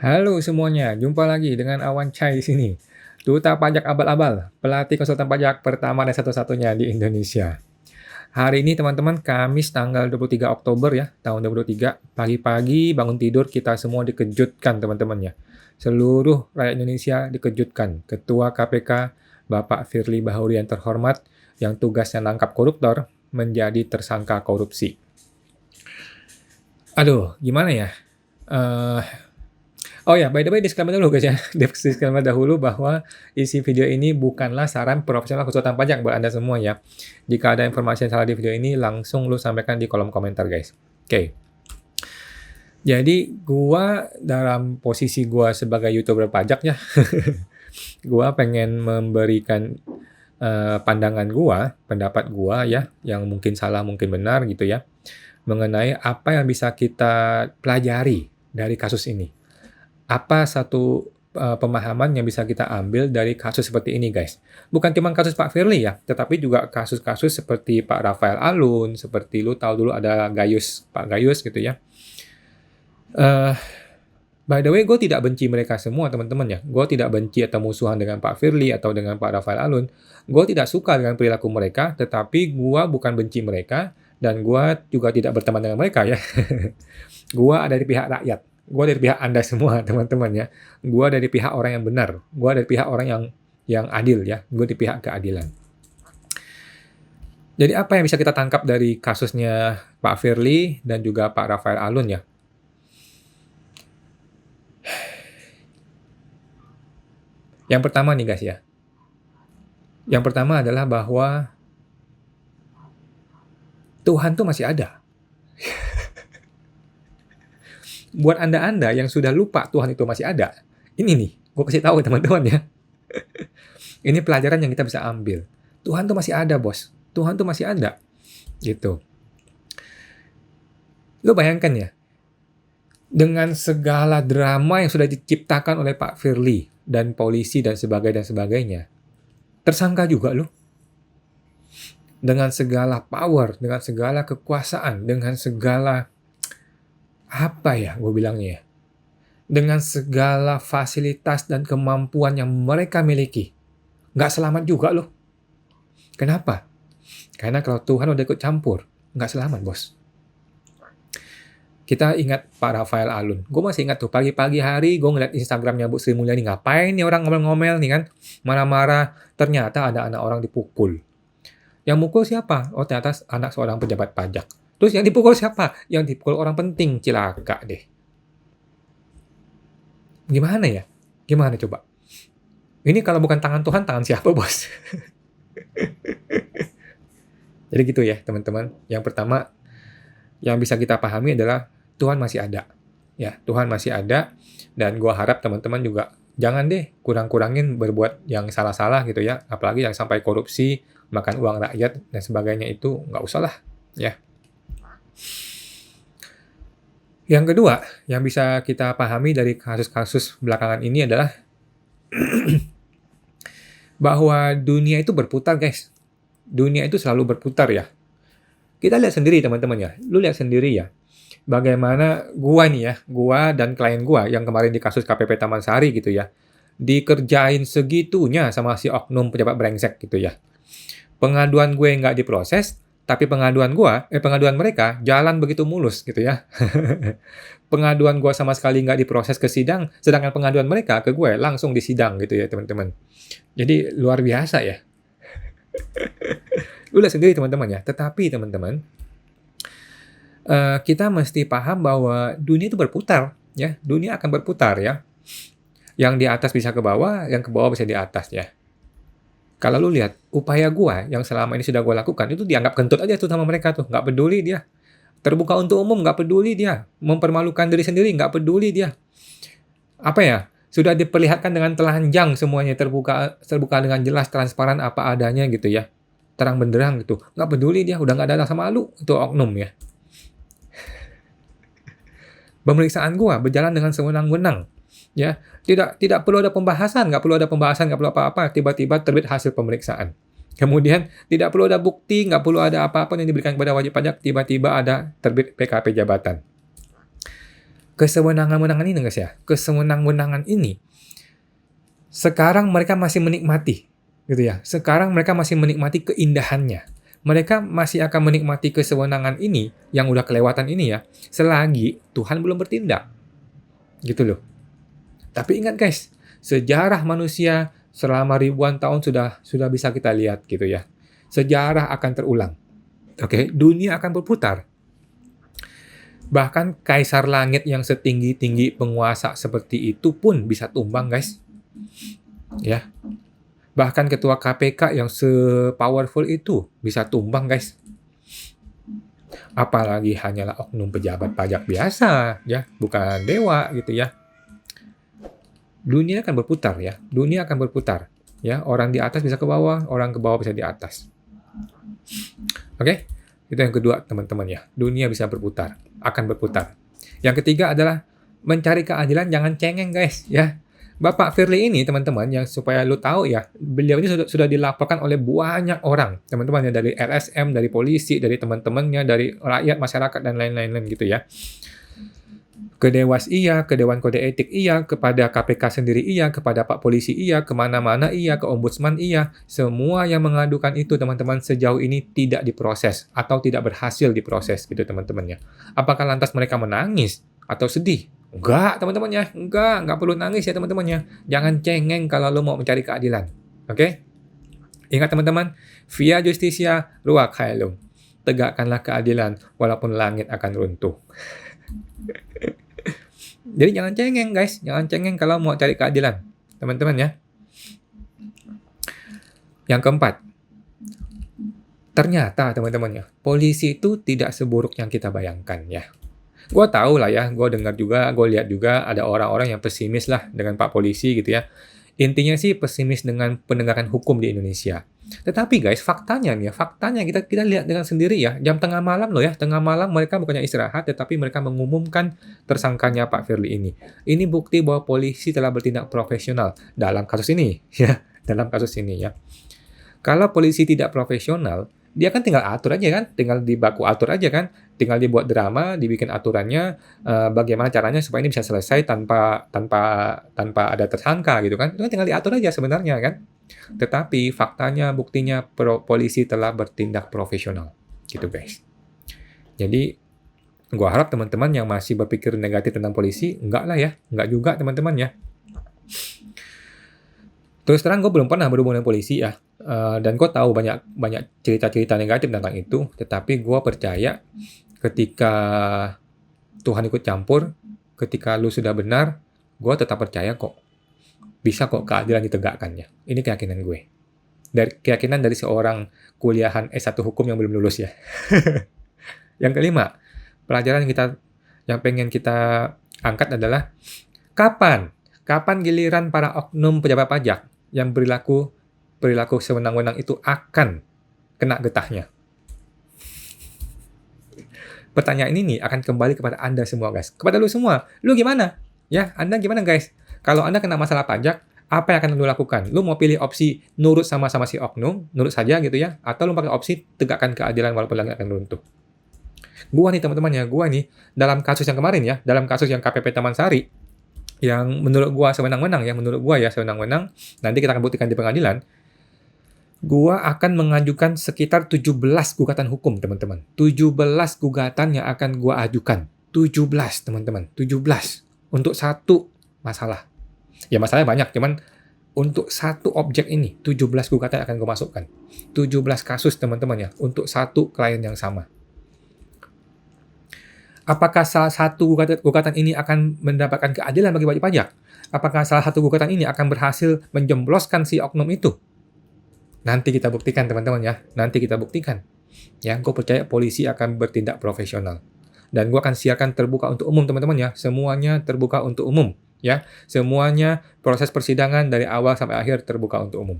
Halo semuanya, jumpa lagi dengan Awan Chai di sini. Duta pajak abal-abal, pelatih konsultan pajak pertama dan satu-satunya di Indonesia. Hari ini teman-teman, Kamis tanggal 23 Oktober ya, tahun 2023. Pagi-pagi bangun tidur kita semua dikejutkan teman-teman ya. Seluruh rakyat Indonesia dikejutkan. Ketua KPK, Bapak Firly Bahuri yang terhormat, yang tugasnya nangkap koruptor, menjadi tersangka korupsi. Aduh, gimana ya? Eh, Oh ya, by the way disclaimer dulu guys ya. Disclaimer dahulu bahwa isi video ini bukanlah saran profesional konsultan pajak buat Anda semua ya. Jika ada informasi yang salah di video ini, langsung lu sampaikan di kolom komentar guys. Oke. Jadi gua dalam posisi gua sebagai YouTuber pajak ya, gua pengen memberikan pandangan gua, pendapat gua ya, yang mungkin salah mungkin benar gitu ya, mengenai apa yang bisa kita pelajari dari kasus ini. Apa satu pemahaman yang bisa kita ambil dari kasus seperti ini, guys? Bukan cuma kasus Pak Firly ya, tetapi juga kasus-kasus seperti Pak Rafael Alun, seperti lu tahu dulu ada Gayus, Pak Gayus gitu ya. By the way, gue tidak benci mereka semua, teman-teman ya. Gue tidak benci atau musuhan dengan Pak Firly atau dengan Pak Rafael Alun. Gue tidak suka dengan perilaku mereka, tetapi gue bukan benci mereka, dan gue juga tidak berteman dengan mereka ya. Gue ada di pihak rakyat. Gue dari pihak Anda semua, teman-teman ya. Gue dari pihak orang yang benar. Gue dari pihak orang yang adil ya. Gue di pihak keadilan. Jadi apa yang bisa kita tangkap dari kasusnya Pak Firly dan juga Pak Rafael Alun ya? Yang pertama nih guys ya. Yang pertama adalah bahwa Tuhan tuh masih ada. Buat Anda-Anda yang sudah lupa Tuhan itu masih ada, ini nih, gue kasih tahu teman-teman ya. Ini pelajaran yang kita bisa ambil. Tuhan tuh masih ada, bos. Tuhan tuh masih ada. Gitu. Lo bayangkan ya, dengan segala drama yang sudah diciptakan oleh Pak Firly dan polisi dan sebagainya, tersangka juga lo. Dengan segala power, dengan segala kekuasaan, dengan segala apa ya gue bilangnya ya, dengan segala fasilitas dan kemampuan yang mereka miliki, nggak selamat juga loh. Kenapa? Karena kalau Tuhan udah ikut campur, nggak selamat bos. Kita ingat Pak Rafael Alun. Gue masih ingat tuh, pagi-pagi hari gue ngeliat Instagramnya Bu Sri Mulyani. Ngapain nih orang ngomel-ngomel nih kan, marah-marah. Ternyata ada anak orang dipukul. Yang mukul siapa? Oh ternyata anak seorang pejabat pajak. Terus yang dipukul siapa? Yang dipukul orang penting, cilaka deh. Gimana ya? Gimana coba? Ini kalau bukan tangan Tuhan, tangan siapa bos? Jadi gitu ya teman-teman. Yang pertama yang bisa kita pahami adalah Tuhan masih ada. Ya, Tuhan masih ada. Dan gua harap teman-teman juga jangan deh kurang-kurangin berbuat yang salah-salah gitu ya. Apalagi yang sampai korupsi, makan uang rakyat dan sebagainya itu nggak usah lah ya. Yang kedua, yang bisa kita pahami dari kasus-kasus belakangan ini adalah bahwa dunia itu berputar, guys. Dunia itu selalu berputar ya. Kita lihat sendiri teman-teman ya. Lu lihat sendiri ya. Bagaimana gua nih ya, gua dan klien gua yang kemarin di kasus KPP Taman Sari gitu ya. Dikerjain segitunya sama si oknum pejabat brengsek gitu ya. Pengaduan gue nggak diproses, tapi pengaduan mereka jalan begitu mulus gitu ya. Pengaduan gue sama sekali nggak diproses ke sidang, sedangkan pengaduan mereka ke gue langsung di sidang gitu ya teman-teman. Jadi luar biasa ya. Lu lihat sendiri teman-teman ya. Tetapi teman-teman, kita mesti paham bahwa dunia itu berputar ya. Dunia akan berputar ya. Yang di atas bisa ke bawah, yang ke bawah bisa di atas ya. Kalau lu lihat, upaya gua yang selama ini sudah gua lakukan, itu dianggap kentut aja tuh sama mereka tuh. Nggak peduli dia. Terbuka untuk umum, nggak peduli dia. Mempermalukan diri sendiri, nggak peduli dia. Apa ya, sudah diperlihatkan dengan telanjang semuanya. Terbuka dengan jelas, transparan apa adanya gitu ya. Terang benderang gitu. Nggak peduli dia, udah nggak ada rasa malu. Itu oknum ya. Pemeriksaan gua berjalan dengan sewenang-wenang. Ya, tidak perlu ada pembahasan, nggak perlu apa-apa, tiba-tiba terbit hasil pemeriksaan. Kemudian tidak perlu ada bukti, nggak perlu ada apa-apa yang diberikan kepada wajib pajak, tiba-tiba ada terbit PKP jabatan. kesewenang-wenangan ini guys ya, kesewenang-wenangan ini sekarang mereka masih menikmati gitu ya. Sekarang mereka masih menikmati keindahannya. Mereka masih akan menikmati kesewenangan ini yang udah kelewatan ini ya, selagi Tuhan belum bertindak. Gitu loh. Tapi ingat guys, sejarah manusia selama ribuan tahun sudah bisa kita lihat gitu ya. Sejarah akan terulang. Oke, dunia akan berputar. Bahkan kaisar langit yang setinggi-tinggi penguasa seperti itu pun bisa tumbang, guys. Ya. Bahkan ketua KPK yang se-powerful itu bisa tumbang, guys. Apalagi hanyalah oknum pejabat pajak biasa, ya, bukan dewa gitu ya. Dunia akan berputar ya. Dunia akan berputar. Ya, orang di atas bisa ke bawah, orang ke bawah bisa di atas. Oke? Itu yang kedua, teman-teman ya. Dunia bisa berputar, akan berputar. Yang ketiga adalah mencari keadilan, jangan cengeng, guys, ya. Bapak Firly ini, teman-teman, yang supaya lu tahu ya, beliau ini sudah dilaporkan oleh banyak orang, teman-teman ya, dari LSM, dari polisi, dari teman-temannya, dari rakyat, masyarakat, dan lain-lain gitu ya. Ke Dewas iya, ke Dewan Kode Etik iya, kepada KPK sendiri iya, kepada Pak Polisi iya, kemana-mana iya, ke Ombudsman iya. Semua yang mengadukan itu, teman-teman, sejauh ini tidak diproses atau tidak berhasil diproses gitu, teman-teman ya. Apakah lantas mereka menangis atau sedih? Enggak, teman-teman ya. Enggak perlu nangis ya, teman-teman ya. Jangan cengeng kalau lo mau mencari keadilan. Oke? Ingat, teman-teman, via justitia ruak haelum. Tegakkanlah keadilan walaupun langit akan runtuh. Jadi jangan cengeng, guys. Jangan cengeng kalau mau cari keadilan, teman-teman ya. Yang keempat, ternyata teman-teman ya, polisi itu tidak seburuk yang kita bayangkan ya. Gue tahu lah ya, gue dengar juga, gue lihat juga ada orang-orang yang pesimis lah dengan Pak Polisi gitu ya. Intinya sih pesimis dengan penegakan hukum di Indonesia. Tetapi guys, faktanya kita lihat dengan sendiri ya, jam tengah malam loh ya, tengah malam mereka bukannya istirahat, tetapi mereka mengumumkan tersangkanya Pak Firly ini. Ini bukti bahwa polisi telah bertindak profesional dalam kasus ini, ya, dalam kasus ini ya. Kalau polisi tidak profesional, dia kan tinggal atur aja kan, tinggal dibaku atur aja kan, tinggal dibuat drama, dibikin aturannya, bagaimana caranya supaya ini bisa selesai tanpa ada tersangka gitu kan, itu kan tinggal diatur aja sebenarnya kan. Tetapi faktanya, buktinya polisi telah bertindak profesional, gitu guys. Jadi, gua harap teman-teman yang masih berpikir negatif tentang polisi, enggak lah ya, enggak juga teman-teman ya. Terus terang gue belum pernah berhubungan dengan polisi ya, dan gue tahu banyak cerita-cerita negatif tentang itu, tetapi gue percaya ketika Tuhan ikut campur, ketika lu sudah benar, gue tetap percaya kok, bisa kok keadilan ditegakkannya. Ini keyakinan gue. Keyakinan dari seorang kuliahan S1 hukum yang belum lulus ya. Yang kelima, pelajaran yang pengen kita angkat adalah kapan giliran para oknum pejabat pajak yang perilaku sewenang-wenang itu akan kena getahnya. Pertanyaan ini akan kembali kepada Anda semua, guys. Kepada lu semua. Lu gimana? Ya, Anda gimana, guys? Kalau Anda kena masalah pajak, apa yang akan lu lakukan? Lu mau pilih opsi nurut sama si oknum, nurut saja gitu ya, atau lu pakai opsi tegakkan keadilan walaupun langit akan runtuh? Gua nih, teman-teman ya, dalam kasus yang kemarin ya, dalam kasus yang KPP Taman Sari, yang menurut gua sewenang-wenang ya, nanti kita akan buktikan di pengadilan, gua akan mengajukan sekitar 17 gugatan hukum, teman-teman. 17 gugatan yang akan gua ajukan. 17, teman-teman. 17. Untuk satu masalah. Ya, masalahnya banyak, cuman untuk satu objek ini, 17 gugatan akan gua masukkan. 17 kasus, teman-teman ya, untuk satu klien yang sama. Apakah salah satu gugatan ini akan mendapatkan keadilan bagi wajib pajak? Apakah salah satu gugatan ini akan berhasil menjembloskan si oknum itu? Nanti kita buktikan, teman-teman ya. Nanti kita buktikan. Ya, gue percaya polisi akan bertindak profesional. Dan gue akan siarkan terbuka untuk umum, teman-teman ya. Semuanya terbuka untuk umum. Ya, semuanya proses persidangan dari awal sampai akhir terbuka untuk umum.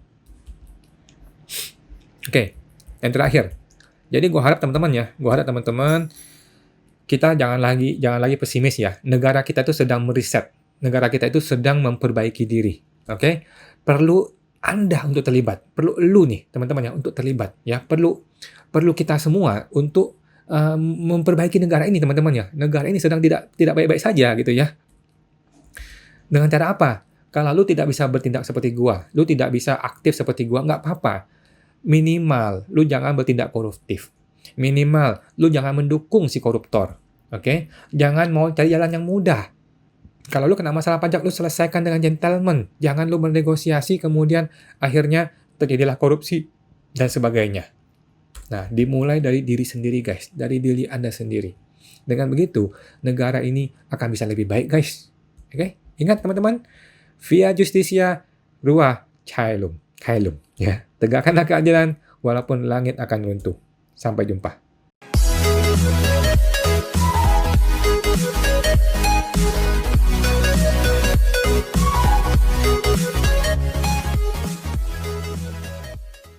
Oke, yang terakhir. Jadi gue harap teman-teman kita jangan lagi pesimis ya. Negara kita itu sedang meriset. Negara kita itu sedang memperbaiki diri. Oke? Perlu Anda untuk terlibat. Perlu lu nih, teman-teman ya, untuk terlibat ya. Perlu kita semua untuk memperbaiki negara ini, teman-teman ya. Negara ini sedang tidak baik-baik saja gitu ya. Dengan cara apa? Kalau lu tidak bisa bertindak seperti gua, lu tidak bisa aktif seperti gua, nggak apa-apa. Minimal, lu jangan bertindak koruptif. Minimal, lu jangan mendukung si koruptor. Oke? Jangan mau cari jalan yang mudah. Kalau lu kena masalah pajak, lu selesaikan dengan gentleman. Jangan lu bernegosiasi, kemudian akhirnya terjadilah korupsi dan sebagainya. Nah, dimulai dari diri sendiri, guys. Dari diri Anda sendiri. Dengan begitu, negara ini akan bisa lebih baik, guys. Oke? Ingat, teman-teman. Via Justitia, Rua Caelum. Ya. Tegakkanlah keadilan, walaupun langit akan runtuh. Sampai jumpa.